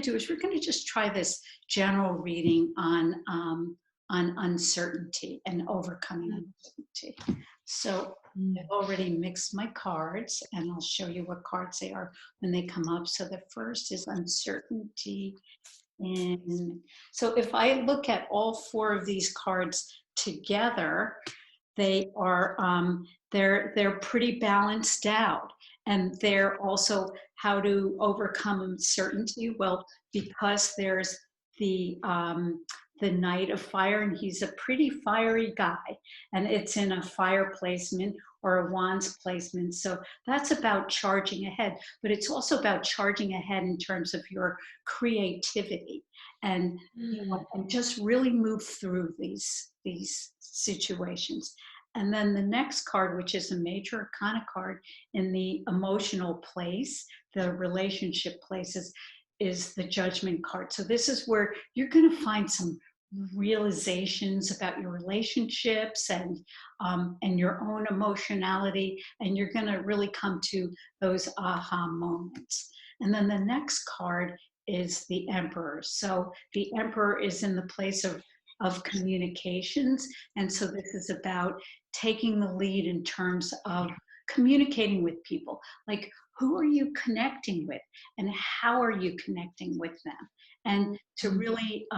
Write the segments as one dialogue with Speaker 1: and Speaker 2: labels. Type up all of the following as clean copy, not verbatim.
Speaker 1: do is we're going to just try this general reading on uncertainty and overcoming uncertainty. So I've already mixed my cards, and I'll show you what cards they are when they come up. So the first is uncertainty. And so if I look at all four of these cards together, they are they're pretty balanced out, and they're also how to overcome uncertainty. Well, because there's the Knight of Fire, and he's a pretty fiery guy, and it's in a fire placement or a wands placement. So that's about charging ahead, but it's also about charging ahead in terms of your creativity and, you know, and just really move through these situations. And then the next card, which is a major arcana card in the emotional place, the relationship places, is the Judgment card. So this is where you're going to find some realizations about your relationships and your own emotionality, and you're going to really come to those aha moments. And then the next card is the Emperor. So the Emperor is in the place of communications, and so this is about taking the lead in terms of communicating with people. Like, who are you connecting with, and how are you connecting with them? And to really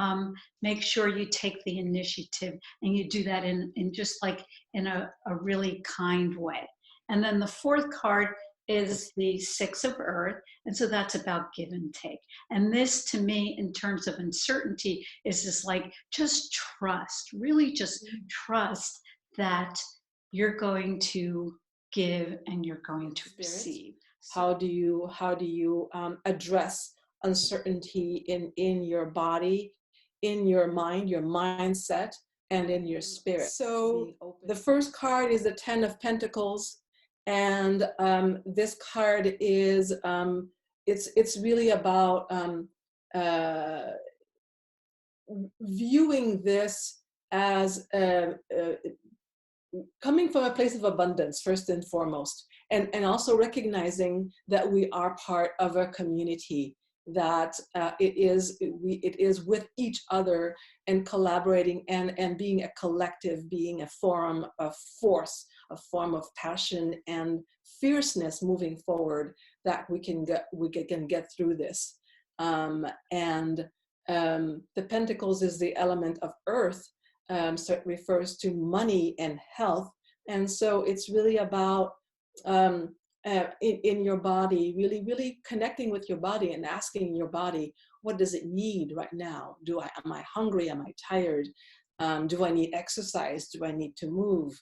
Speaker 1: make sure you take the initiative, and you do that in just like in a really kind way. And then the fourth card is the Six of Earth, and so that's about give and take. And this, to me, in terms of uncertainty, is just like, just trust, really just trust that you're going to give and you're going to receive.
Speaker 2: How do you address uncertainty in your body, in your mind, your mindset, and in your spirit? So the first card is the Ten of Pentacles, and this card is it's really about viewing this as coming from a place of abundance, first and foremost, and also recognizing that we are part of a community, that it is with each other and collaborating and being a collective, being a forum of force, a form of passion and fierceness moving forward, that we can get through this. The Pentacles is the element of earth. So it refers to money and health, and so it's really about in your body, really connecting with your body and asking your body, what does it need right now? Am I hungry? Am I tired? Do I need exercise? Do I need to move?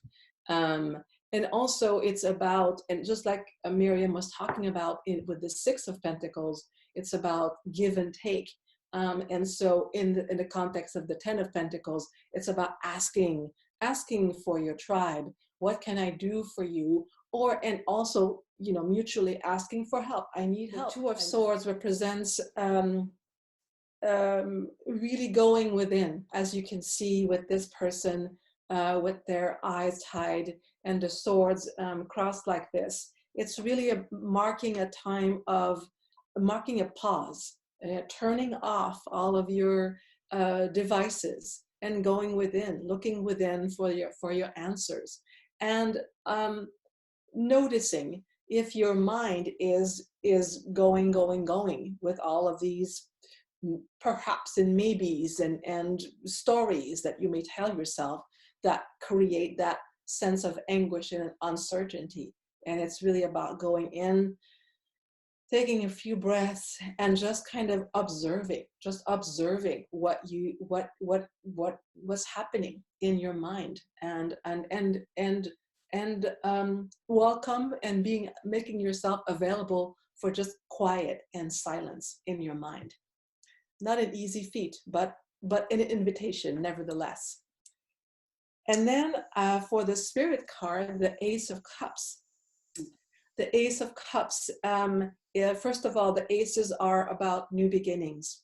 Speaker 2: And also it's about, and just like Miriam was talking about with the Six of Pentacles, it's about give and take. And so in the context of the Ten of Pentacles, it's about asking for your tribe, what can I do for you? And also, you know, mutually asking for help. I need help. The Two of Swords represents really going within, as you can see with this person, with their eyes tied and the swords crossed like this. It's really marking a time of marking a pause, turning off all of your devices and going within, looking within for your answers, and noticing if your mind is going with all of these perhaps and maybes and stories that you may tell yourself that create that sense of anguish and uncertainty. And it's really about going in, taking a few breaths, and just kind of observing what's happening in your mind, and welcome and making yourself available for just quiet and silence in your mind. Not an easy feat, but an invitation nevertheless. And then for the Spirit card, the Ace of Cups. The Ace of Cups, first of all, the aces are about new beginnings,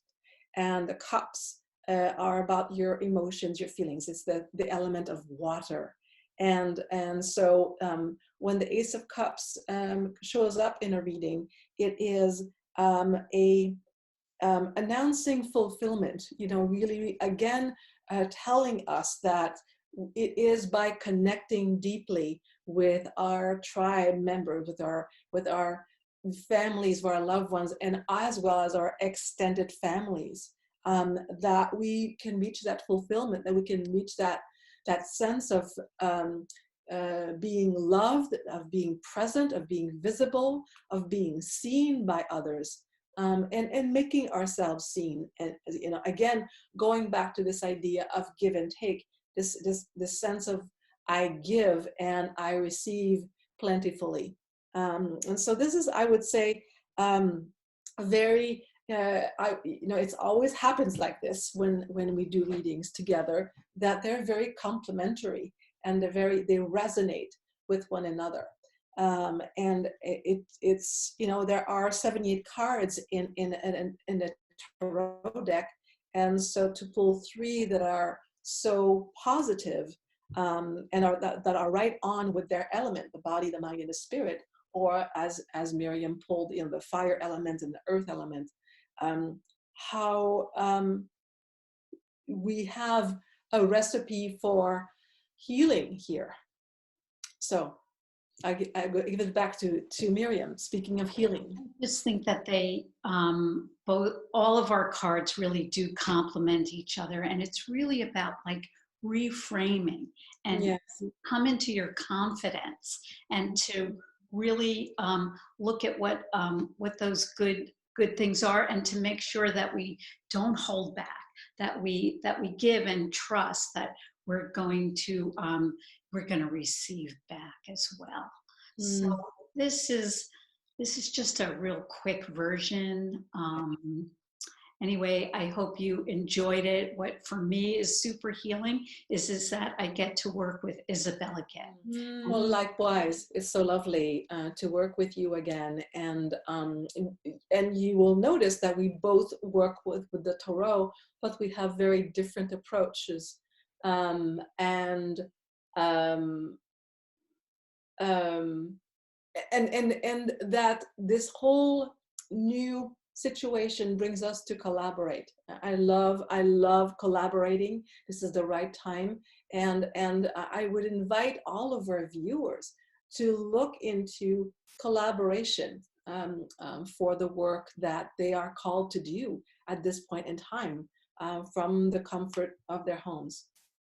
Speaker 2: and the cups are about your emotions, your feelings. It's the element of water. And so when the Ace of Cups shows up in a reading, it is announcing fulfillment, you know, really again telling us that it is by connecting deeply with our tribe members, with our families, with our loved ones, and as well as our extended families, that we can reach that fulfillment, that we can reach that sense of being loved, of being present, of being visible, of being seen by others, and making ourselves seen. And you know, again, going back to this idea of give and take, this sense of I give and I receive plentifully. And so this is, I would say, a very you know, it's always happens like this when we do readings together, that they're very complementary and they resonate with one another. And it's, you know, there are 78 cards in the tarot deck, and so to pull 3 that are so positive, and that are right on with their element, the body, the mind, and the spirit, or as Miriam pulled, you know, the fire element and the earth element, how we have a recipe for healing here. So I give it back to Miriam. Speaking of healing,
Speaker 1: I just think that they all of our cards really do complement each other, and it's really about like reframing and
Speaker 2: yes,
Speaker 1: come into your confidence and to really look at what those good things are, and to make sure that we don't hold back, that we give and trust that we're going to receive back as well. So this is just a real quick version. Anyway, I hope you enjoyed it. What for me is super healing is that I get to work with Isabelle again.
Speaker 2: well, likewise, it's so lovely to work with you again, and you will notice that we both work with the tarot, but we have very different approaches, and that this whole new situation brings us to collaborate. I love collaborating. This is the right time, and I would invite all of our viewers to look into collaboration for the work that they are called to do at this point in time, from the comfort of their homes.